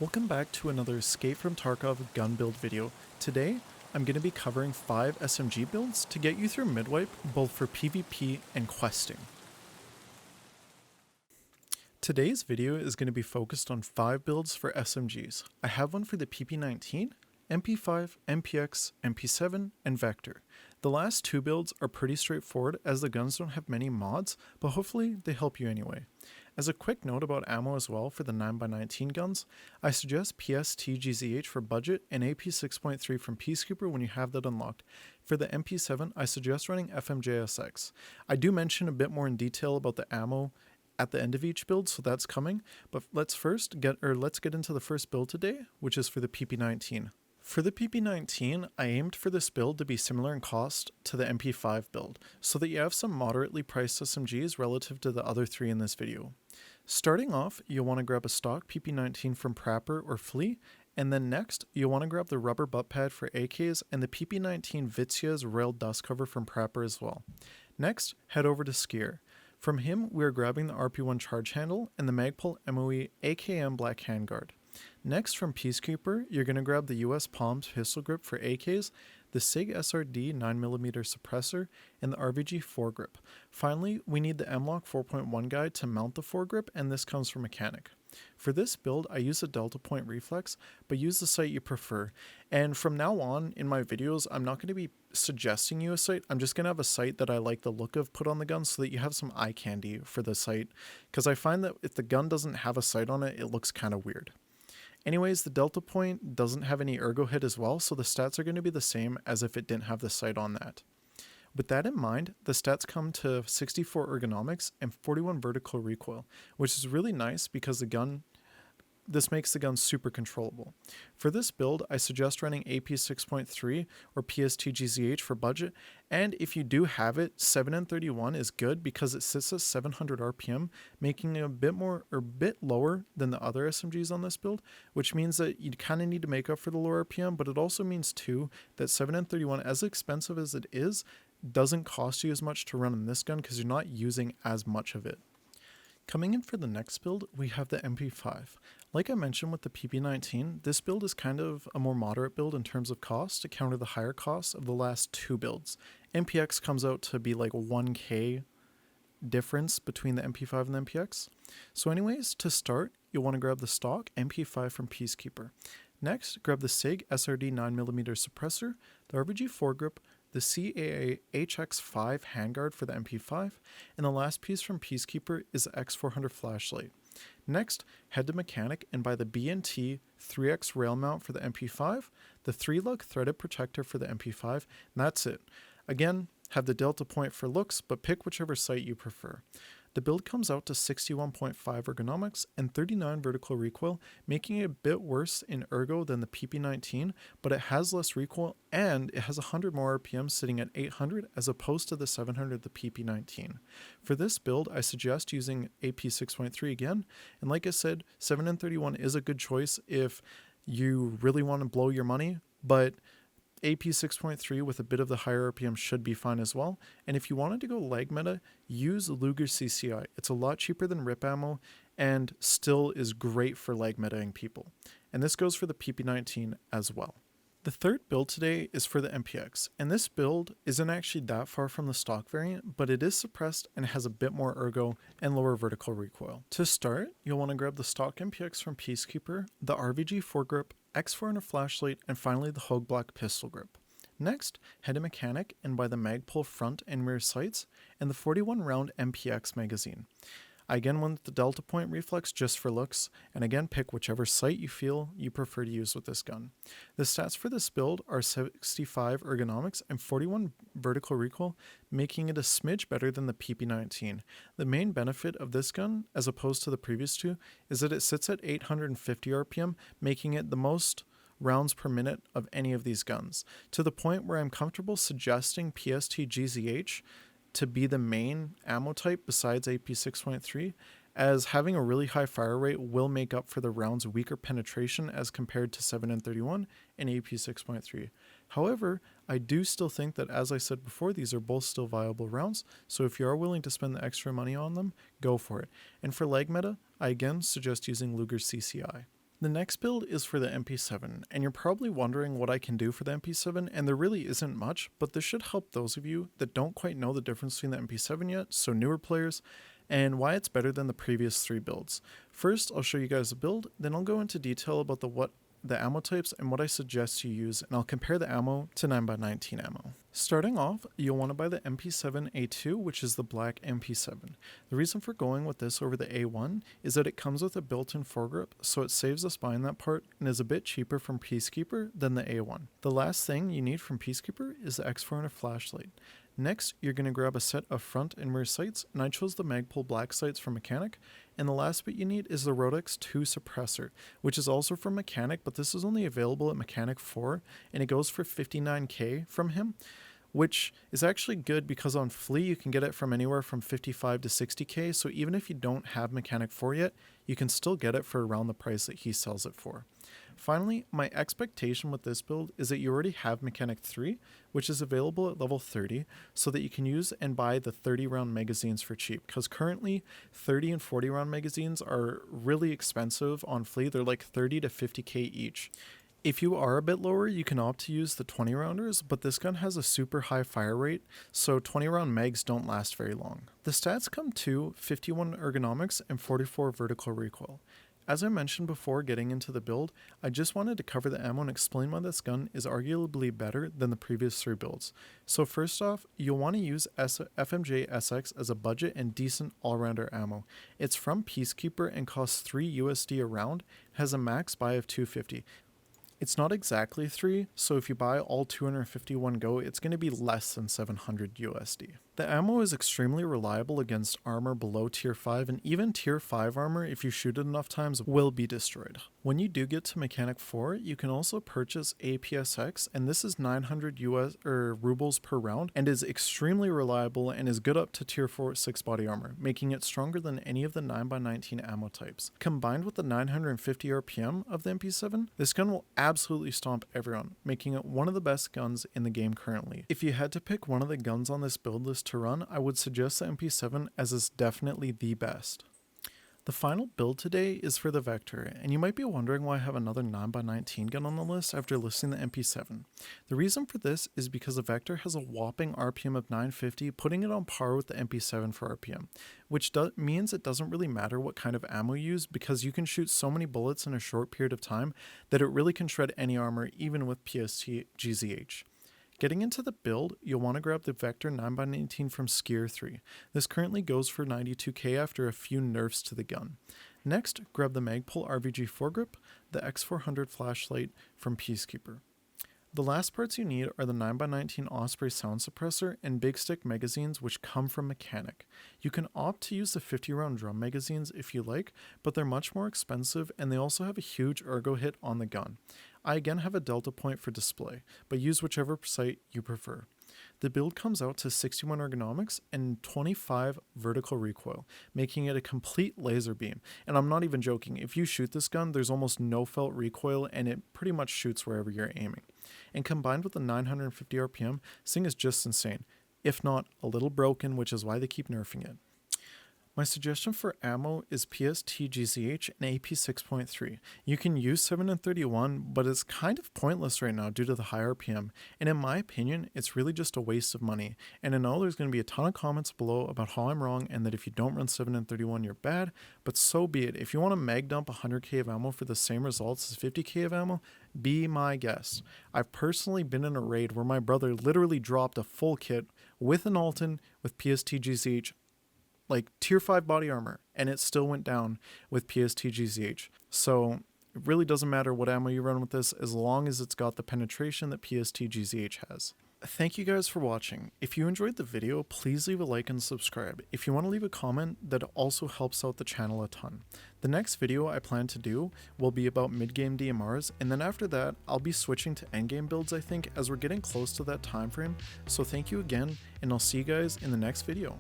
Welcome back to another Escape from Tarkov gun build video. Today, I'm going to be covering 5 SMG builds to get you through midwipe, both for PvP and questing. Today's video is going to be focused on 5 builds for SMGs. I have one for the PP19, MP5, MPX, MP7, and Vector. The last 2 builds are pretty straightforward as the guns don't have many mods, but hopefully they help you anyway. As a quick note about ammo as well for the 9x19 guns, I suggest PSTGZH for budget and AP 6.3 from Peacekeeper when you have that unlocked. For the MP7, I suggest running FMJSX. I do mention a bit more in detail about the ammo at the end of each build, so that's coming, but let's get into the first build today, which is for the PP19. For the PP19, I aimed for this build to be similar in cost to the MP5 build, so that you have some moderately priced SMGs relative to the other 3 in this video. Starting off, you'll want to grab a stock PP19 from Prapper or Flea, and then next, you'll want to grab the rubber butt pad for AKs and the PP19 Vitsia's rail dust cover from Prapper as well. Next, head over to Skier. From him, we are grabbing the RP1 charge handle and the Magpul MOE AKM black handguard. Next, from Peacekeeper, you're going to grab the US Palms pistol grip for AKs, the SIG SRD 9mm suppressor, and the RVG foregrip. Finally, we need the MLOK 4.1 guide to mount the foregrip, and this comes from Mechanic. For this build, I use a Delta Point Reflex, but use the sight you prefer. And from now on, in my videos, I'm not going to be suggesting you a sight. I'm just going to have a sight that I like the look of put on the gun so that you have some eye candy for the sight. Because I find that if the gun doesn't have a sight on it, it looks kind of weird. Anyways, the Delta Point doesn't have any ergo hit as well, so the stats are going to be the same as if it didn't have the sight on that. With that in mind, the stats come to 64 ergonomics and 41 vertical recoil, which is really nice because this makes the gun super controllable. For this build, I suggest running AP 6.3 or PSTGZH for budget, and if you do have it, 7N31 is good because it sits at 700 RPM, making it a bit lower than the other SMGs on this build, which means that you kind of need to make up for the lower RPM, but it also means too that 7N31, as expensive as it is, doesn't cost you as much to run on this gun because you're not using as much of it. Coming in for the next build, we have the MP5. Like I mentioned with the PP19, this build is kind of a more moderate build in terms of cost to counter the higher costs of the last 2 builds. MPX comes out to be like 1k difference between the MP5 and the MPX. So anyways, to start, you'll want to grab the stock MP5 from Peacekeeper. Next, grab the SIG SRD 9mm suppressor, the RVG foregrip, the CAA HX5 handguard for the MP5, and the last piece from Peacekeeper is the X400 flashlight. Next, head to Mechanic and buy the B&T 3X rail mount for the MP5, the 3-lug threaded protector for the MP5, and that's it. Again, have the Delta Point for looks, but pick whichever sight you prefer. The build comes out to 61.5 ergonomics and 39 vertical recoil, making it a bit worse in ergo than the PP19, but it has less recoil and it has 100 more RPM sitting at 800 as opposed to the 700 the PP19. For this build, I suggest using AP 6.3 again, and like I said, 7N31 is a good choice if you really want to blow your money, but AP 6.3 with a bit of the higher RPM should be fine as well. And if you wanted to go lag meta, use Luger CCI. It's a lot cheaper than RIP ammo and still is great for lag metaing people. And this goes for the PP19 as well. The third build today is for the MPX, and this build isn't actually that far from the stock variant, but it is suppressed and has a bit more ergo and lower vertical recoil. To start, you'll want to grab the stock MPX from Peacekeeper, the RVG foregrip, X400 flashlight, and finally the Hogue Black pistol grip. Next, head to Mechanic and buy the Magpul front and rear sights and the 41 round MPX magazine. I again went with the Delta Point Reflex just for looks, and again pick whichever sight you feel you prefer to use with this gun. The stats for this build are 65 ergonomics and 41 vertical recoil, making it a smidge better than the PP19. The main benefit of this gun, as opposed to the previous 2, is that it sits at 850 RPM, making it the most rounds per minute of any of these guns, to the point where I'm comfortable suggesting PSTGZH to be the main ammo type besides AP 6.3, as having a really high fire rate will make up for the round's weaker penetration as compared to 7N31 and AP 6.3. However, I do still think that, as I said before, these are both still viable rounds, so if you are willing to spend the extra money on them, go for it. And for lag meta, I again suggest using Luger CCI. The next build is for the MP7, and you're probably wondering what I can do for the MP7, and there really isn't much, but this should help those of you that don't quite know the difference between the MP7 yet, so newer players, and why it's better than the previous 3 builds. First, I'll show you guys a build, then I'll go into detail about the ammo types and what I suggest you use, and I'll compare the ammo to 9x19 ammo. Starting off, you'll want to buy the MP7A2, which is the black MP7. The reason for going with this over the A1 is that it comes with a built-in foregrip, so it saves us buying that part and is a bit cheaper from Peacekeeper than the A1. The last thing you need from Peacekeeper is the X400 flashlight. Next, you're going to grab a set of front and rear sights, and I chose the Magpul black sights from Mechanic, and the last bit you need is the Rodex 2 suppressor, which is also from Mechanic, but this is only available at Mechanic 4, and it goes for 59k from him, which is actually good because on Flea you can get it from anywhere from 55 to 60k, so even if you don't have Mechanic 4 yet, you can still get it for around the price that he sells it for. Finally, my expectation with this build is that you already have Mechanic 3, which is available at level 30, so that you can use and buy the 30 round magazines for cheap, because currently 30 and 40 round magazines are really expensive on Flea. They're like 30 to 50k each. If you are a bit lower, you can opt to use the 20 rounders, but this gun has a super high fire rate, so 20 round mags don't last very long. The stats come to 51 ergonomics and 44 vertical recoil. As I mentioned before getting into the build, I just wanted to cover the ammo and explain why this gun is arguably better than the previous 3 builds. So first off, you'll want to use FMJ SX as a budget and decent all-rounder ammo. It's from Peacekeeper and costs 3 USD a round, has a max buy of 250. It's not exactly 3, so if you buy all 251 go, it's going to be less than 700 USD. The ammo is extremely reliable against armor below tier 5, and even tier 5 armor, if you shoot it enough times, will be destroyed. When you do get to Mechanic 4, you can also purchase APSX, and this is 900 rubles per round, and is extremely reliable and is good up to tier 4 6 body armor, making it stronger than any of the 9x19 ammo types. Combined with the 950 RPM of the MP7, this gun will absolutely stomp everyone, making it one of the best guns in the game currently. If you had to pick one of the guns on this build list to run, I would suggest the MP7 as it's definitely the best. The final build today is for the Vector, and you might be wondering why I have another 9x19 gun on the list after listing the MP7. The reason for this is because the Vector has a whopping RPM of 950, putting it on par with the MP7 for RPM, which means it doesn't really matter what kind of ammo you use, because you can shoot so many bullets in a short period of time that it really can shred any armor, even with PST GZH. Getting into the build, you'll want to grab the Vector 9x19 from Skier 3. This currently goes for 92k after a few nerfs to the gun. Next, grab the Magpul RVG foregrip, the X400 flashlight from Peacekeeper. The last parts you need are the 9x19 Osprey sound suppressor and big stick magazines, which come from Mechanic. You can opt to use the 50 round drum magazines if you like, but they're much more expensive and they also have a huge ergo hit on the gun. I again have a delta point for display, but use whichever sight you prefer. The build comes out to 61 ergonomics and 25 vertical recoil, making it a complete laser beam. And I'm not even joking, if you shoot this gun, there's almost no felt recoil and it pretty much shoots wherever you're aiming. And combined with the 950 RPM, this thing is just insane, if not a little broken, which is why they keep nerfing it. My suggestion for ammo is PST GZH and AP 6.3. You can use 7 and 31, but it's kind of pointless right now due to the high RPM, and in my opinion, it's really just a waste of money. And I know there's going to be a ton of comments below about how I'm wrong and that if you don't run 7 and 31, you're bad, but so be it. If you want to mag dump 100k of ammo for the same results as 50k of ammo, be my guest. I've personally been in a raid where my brother literally dropped a full kit with an Alton with PST GZH, like tier 5 body armor, and it still went down with PST GZH. So it really doesn't matter what ammo you run with this as long as it's got the penetration that PST GZH has. Thank you guys for watching. If you enjoyed the video, please leave a like and subscribe. If you want to leave a comment, that also helps out the channel a ton. The next video I plan to do will be about mid-game DMRs, and then after that, I'll be switching to endgame builds, I think, as we're getting close to that time frame. So thank you again, and I'll see you guys in the next video.